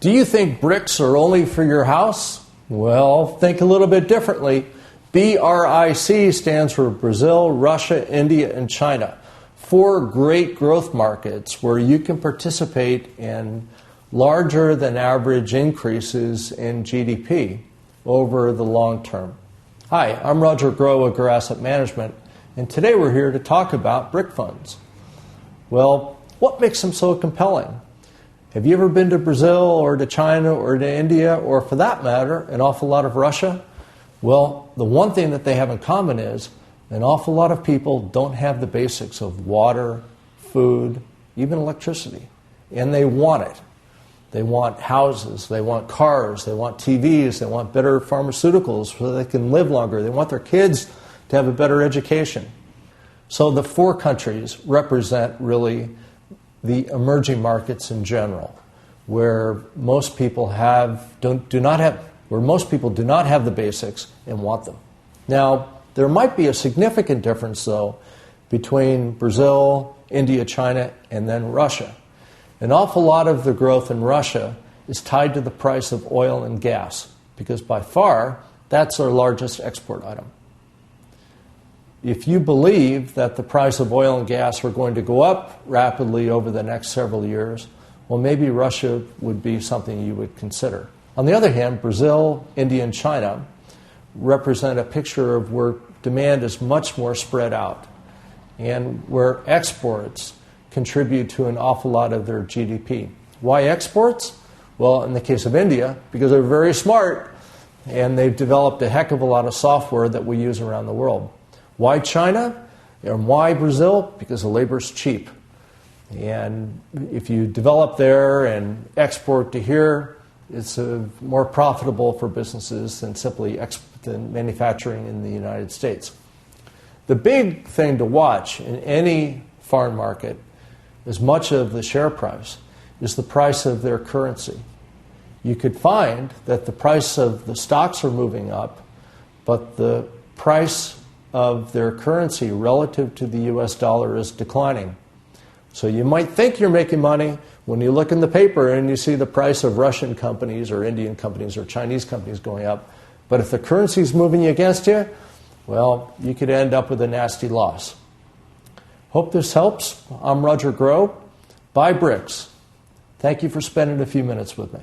Do you think BRICS are only for your house? Well, think a little bit differently. BRIC stands for Brazil, Russia, India, and China. 4 great growth markets where you can participate in larger than average increases in GDP over the long term. Hi, I'm Roger Groh of Groh Asset Management, and today we're here to talk about BRIC funds. Well, what makes them so compelling? Have you ever been to Brazil or to China or to India, or for that matter, an awful lot of Russia? Well, the one thing that they have in common is an awful lot of people don't have the basics of water, food, even electricity, and they want it. They want houses, they want cars, they want TVs, they want better pharmaceuticals so they can live longer. They want their kids to have a better education. So the 4 countries represent really the emerging markets in general, where most people do not have the basics and want them. Now, there might be a significant difference, though, between Brazil, India, China, and then Russia. An awful lot of the growth in Russia is tied to the price of oil and gas, because by far, that's our largest export item. If you believe that the price of oil and gas are going to go up rapidly over the next several years, well, maybe Russia would be something you would consider. On the other hand, Brazil, India, and China represent a picture of where demand is much more spread out and where exports contribute to an awful lot of their GDP. Why exports? Well, in the case of India, because they're very smart and they've developed a heck of a lot of software that we use around the world. Why China? And why Brazil? Because the labor's cheap. And if you develop there and export to here, it's more profitable for businesses than simply than manufacturing in the United States. The big thing to watch in any foreign market, as much of the share price, is the price of their currency. You could find that the price of the stocks are moving up, but the price of their currency relative to the US dollar is declining. So you might think you're making money when you look in the paper and you see the price of Russian companies or Indian companies or Chinese companies going up. But if the currency is moving against you, well, you could end up with a nasty loss. Hope this helps. I'm Roger Groh. Buy BRICS. Thank you for spending a few minutes with me.